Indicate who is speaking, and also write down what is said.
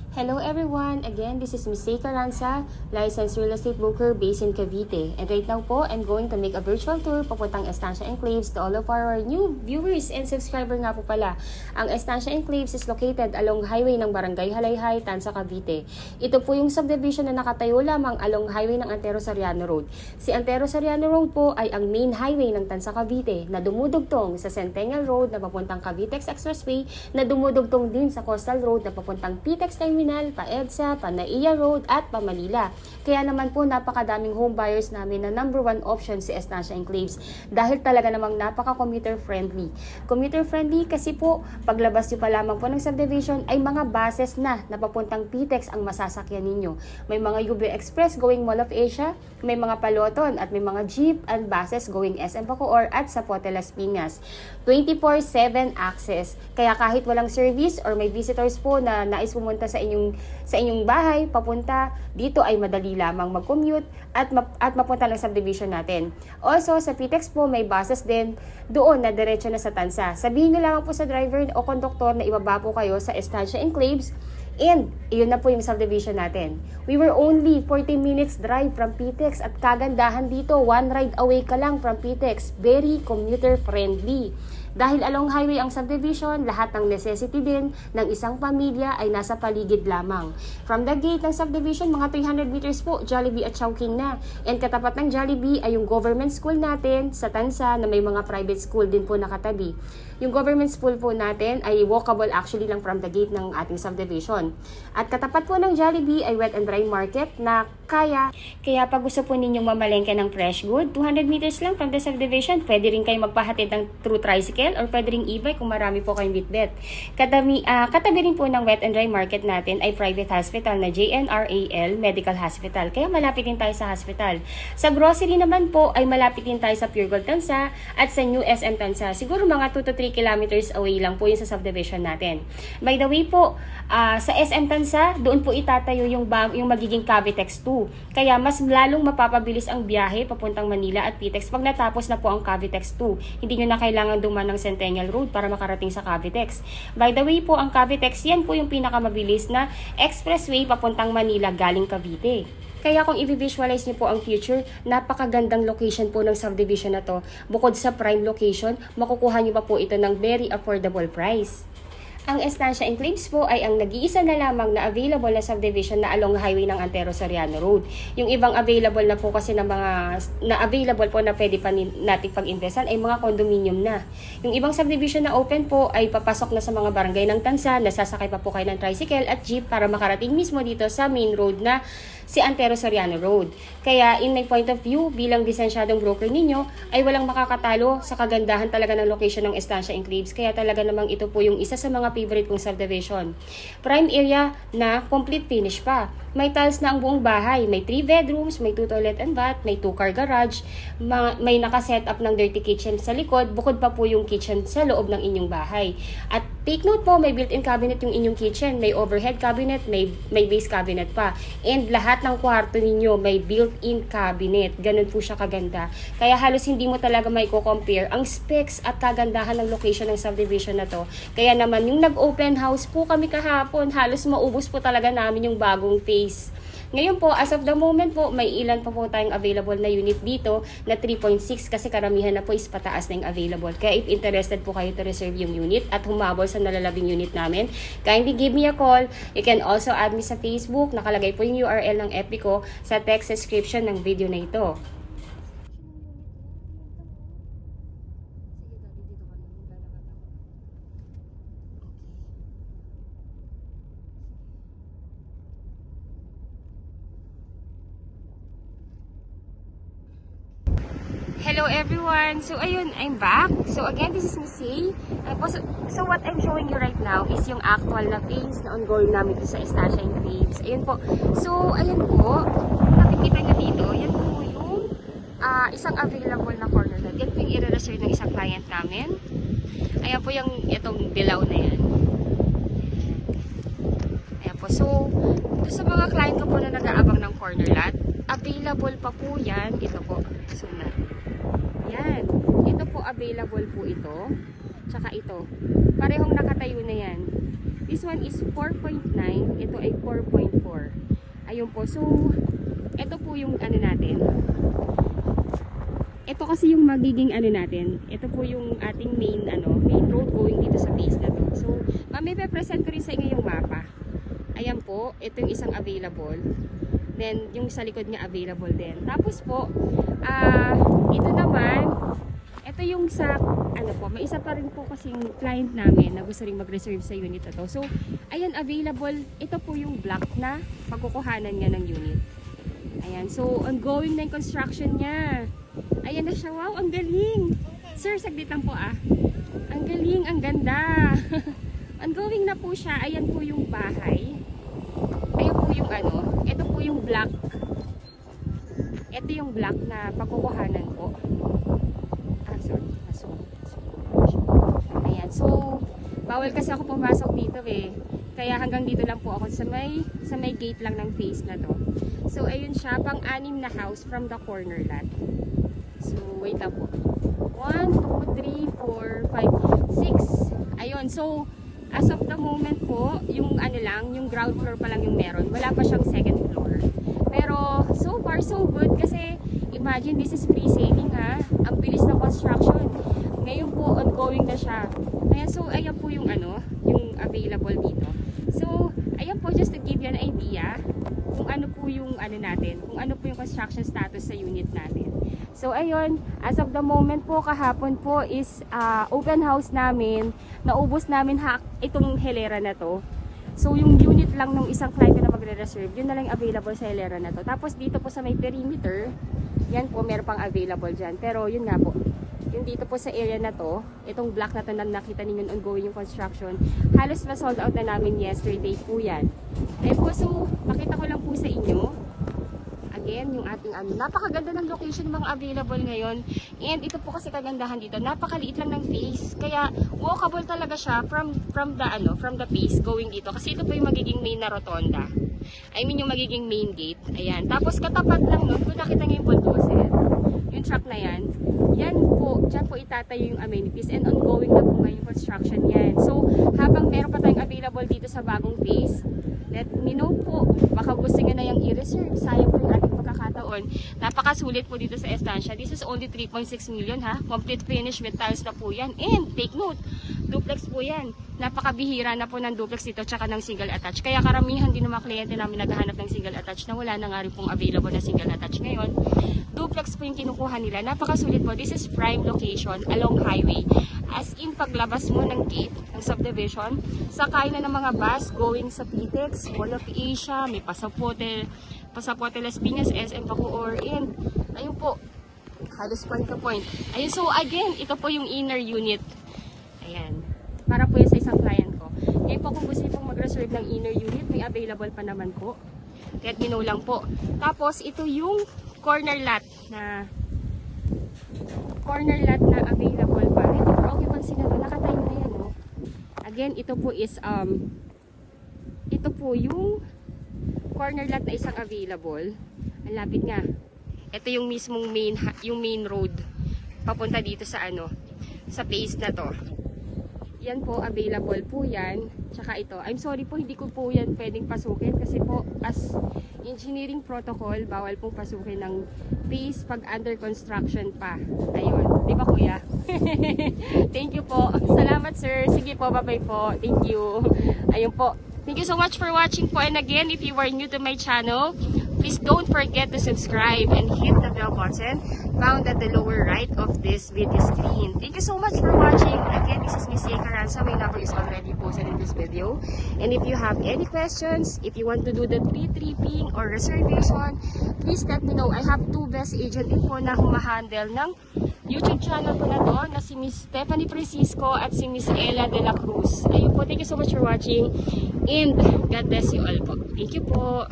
Speaker 1: Hello everyone! Again, this is Miss Sei Caranza, licensed real estate broker based in Cavite. And right now po, I'm going to make a virtual tour papuntang Estancia Enclaves to all of our new viewers and subscriber nga po pala. Ang Estancia Enclaves is located along highway ng Barangay Halayhay, Tanza, Cavite. Ito po yung subdivision na nakatayo lamang along highway ng Antero Soriano Road. Si Antero Soriano Road po ay ang main highway ng Tanza, Cavite na dumudugtong sa Centennial Road na papuntang Cavitex Expressway na dumudugtong din sa Coastal Road na papuntang PTEX Terminal, pa-EDSA, pa-NAIA Road at pa-Manila. Kaya naman po napakadaming home buyers namin na number one option si Estancia Enclaves dahil talaga namang napaka-commuter friendly. Commuter friendly kasi po paglabas nyo pa lamang po ng subdivision ay mga buses na papuntang PTEX ang masasakyan ninyo. May mga UB Express going Mall of Asia, may mga Paloton at may mga jeep and buses going SM Bacoor at Zapote Las Piñas. 24/7 access. Kaya kahit walang service or may visitors po na nais pumunta sa inyong bahay, papunta dito ay madali lamang mag-commute at mapunta ng subdivision natin. Also, sa PTEX po may buses din doon na diretso na sa Tanza. Sabihin nyo lamang po sa driver o konduktor na ibaba po kayo sa Estancia Enclaves. And, iyon na po yung subdivision natin. We were only 40 minutes drive from PTEX at kagandahan dito, one ride away ka lang from PTEX. Very commuter friendly. Dahil along highway ang subdivision, lahat ng necessity din ng isang pamilya ay nasa paligid lamang. From the gate ng subdivision, mga 300 meters po, Jollibee at Chowking na. And katapat ng Jollibee ay yung government school natin sa Tanza na may mga private school din po nakatabi. Yung government school po natin ay walkable actually lang from the gate ng ating subdivision. At katapat po ng Jollibee ay wet and dry market na kaya pag gusto po ninyong mamalengke ng fresh good, 200 meters lang from the subdivision, pwede rin kayo magpahatid ng through tricycle or pwede rin e-bike kung marami po kayong bitbit. Katabi rin po ng wet and dry market natin ay private hospital na JNRAL Medical Hospital. Kaya malapit din tayo sa hospital. Sa grocery naman po ay malapit din tayo sa Pure Gold Tanza at sa New SM Tanza. Siguro mga 2 to 3 kilometers away lang po yun sa subdivision natin. By the way po, sa SM Tanza, doon po itatayo yung magiging Cavitex 2. Kaya mas lalong mapapabilis ang biyahe papuntang Manila at PTEX pag natapos na po ang Cavitex 2. Hindi nyo na kailangan duman ng Centennial Road para makarating sa Cavitex. By the way po, ang Cavitex, yan po yung pinakamabilis na expressway papuntang Manila galing Cavite. Kaya kung i-visualize niyo po ang future, napakagandang location po ng subdivision na to. Bukod sa prime location, makukuha niyo pa po ito ng very affordable price. Ang Estancia Enclaves po ay ang nag-iisa na lamang na available na subdivision na along highway ng Antero Soriano Road. Yung ibang available na po kasi na available po na pwede pa natin pag-investan ay mga condominium na. Yung ibang subdivision na open po ay papasok na sa mga barangay ng Tanza, nasasakay pa po kayo ng tricycle at jeep para makarating mismo dito sa main road na si Antero Soriano Road. Kaya in my point of view, bilang lisensyadong broker ninyo, ay walang makakatalo sa kagandahan talaga ng location ng Estancia Enclaves. Kaya talaga namang ito po yung isa sa mga favorite kong subdivision. Prime area na complete finish pa. May tiles na ang buong bahay. May 3 bedrooms, may 2 toilet and bath, may 2 car garage, may nakaset up ng dirty kitchen sa likod, bukod pa po yung kitchen sa loob ng inyong bahay. At take note po, may built-in cabinet yung inyong kitchen, may overhead cabinet, may base cabinet pa. And lahat ng kwarto ninyo may built-in cabinet. Ganun po siya kaganda. Kaya halos hindi mo talaga may compare ang specs at kagandahan ng location ng subdivision na to. Kaya naman yung nag-open house po kami kahapon, halos maubos po talaga namin yung bagong phase. Ngayon po, as of the moment po, may ilan pa po tayong available na unit dito na 3.6 kasi karamihan na po is pataas na yung available. Kaya if interested po kayo to reserve yung unit at humabol sa nalalabing unit namin, kindly give me a call. You can also add me sa Facebook. Nakalagay po yung URL ng FB ko sa text description ng video na ito. Hello everyone! So ayun, I'm back. So again, this is Miss Sei. So what I'm showing you right now is yung actual na phase na ongoing namin dito sa Estancia Enclaves. Ayun po. So ayun po, nakikita nyo dito, yan po yung isang available na corner lot. Yan po yung i-reserve ng isang client namin. Ayan po yung itong dilaw na yan. Ayan po. So, ito sa mga client ko po na nag-aabang ng corner lot, available pa po yan. Ito po. So na. Yan. Ito po available po ito. Tsaka ito. Parehong nakatayo na yan. This one is 4.9. Ito dito ay 4.4. Ayun po. So, ito po yung ano natin. Ito kasi yung magiging ano natin. Ito po yung ating main road going dito sa base na to. So, may present ko rin sa inyo yung mapa. Ayan po, ito yung isang available. Then, yung sa likod niya available din. Tapos po, ito naman, ito yung sa, may isa pa rin po kasing client namin na gusto rin mag-reserve sa unit na to. So, ayan, available. Ito po yung block na pagkukuhanan niya ng unit. Ayan, so, ongoing na yung construction niya. Ayan na siya. Wow, ang galing. Sir, saglit lang po Ang galing, ang ganda. Ongoing na po siya. Ayan po yung bahay. Ayan po yung ito po yung block. Ito yung block na pagkukuhanan po. Sorry. Ayan, so, bawal kasi ako pumasok dito Kaya hanggang dito lang po ako sa may gate lang ng face na to. So, ayun siya, pang-anim na house from the corner lot. So, wait lang po. 1, 2, 3, 4, 5, 6. Ayun, so, as of the moment po, yung yung ground floor pa lang yung meron. Wala pa siyang second floor. Pero, so far, so good. Kasi, imagine, this is pre-selling Ang bilis ng construction. Ngayon po, ongoing na siya. Ayan, so, ayan po yung yung available dito. So, ayan po, just to give you an idea, kung ano po yung natin, kung ano po yung construction status sa unit natin. So, ayun, as of the moment po, kahapon po is open house namin. Naubos namin itong hilera na to. So, yung unit lang ng isang client na magre-reserve, yun na lang available sa hilera na to. Tapos, dito po sa may perimeter, yan po, meron pang available dyan. Pero, yun nga po, yung dito po sa area na to, itong block na to na nakita ninyo ongoing yung construction, halos na-sold out na namin yesterday po yan. Ayun po, so, pakita ko lang po sa inyo. Again, yung ating napakaganda ng location ng mga available ngayon. And ito po kasi kagandahan dito, napakaliit lang ng face. Kaya walkable talaga siya from the face going dito. Kasi ito po yung magiging main na rotonda. I mean yung magiging main gate. Ayan. Tapos katapat lang nun, kung nakita niyo yung bulldozer, yung truck na yan, yan po, dyan po itatayo yung amenities and ongoing na po ngayon construction yan. So, habang meron pa tayong available dito sa bagong phase, let me know po, baka gusto nyo na yung i-reserve. Sayang po yung ating pagkakataon. Napakasulit po dito sa estancia. This is only 3.6 million Complete finish with tiles na po yan. And take note, duplex po yan. Napakabihira na po ng duplex dito tsaka ng single attach. Kaya karamihan din ng mga kliyente namin naghahanap ng single attach na wala na nga rin pong available na single attach ngayon. Duplex po yung kinukuha nila. Napakasulit po. This is prime location along highway. As in, paglabas mo ng gate, ng subdivision, sakay na ng mga bus going sa PTEX, Mall of Asia, may Pasaporte Las Piñas, SM Bacoor, and ayun po, halos point to point. Ayun, so again, ito po yung inner unit. Ayan. Para po yan sa isang client ko. Ngayon po, kung gusto niyo pong mag-reserve ng inner unit, may available pa naman po. Let me know lang po. Tapos, ito yung corner lot na available pa. Ito for occupancy na ito. Nakatayo na yan, no? Again, ito po is, ito po yung corner lot na isang available. Ang lapit nga. Ito yung mismong main road. Papunta dito sa sa place na to. Yan po, available po yan. Tsaka ito. I'm sorry po, hindi ko po yan pwedeng pasukin kasi po as engineering protocol, bawal pong pasukin ng phase pag under construction pa. Ayun. Di ba kuya? Thank you po. Salamat sir. Sige po, bye-bye po. Thank you. Ayun po. Thank you so much for watching po. And again, if you are new to my channel, please don't forget to subscribe and hit the bell button found at the lower right of this video screen. Thank you so much for watching. Again, this is Miss Yay Carranza. My number is already posted in this video. And if you have any questions, if you want to do the pre-tripping or reservation, please let me know. I have two best agent din po na humahandle ng YouTube channel ko na to, na si Miss Stephanie Francisco at si Miss Ella de la Cruz. Ayun po, thank you so much for watching and God bless you all po. Thank you po.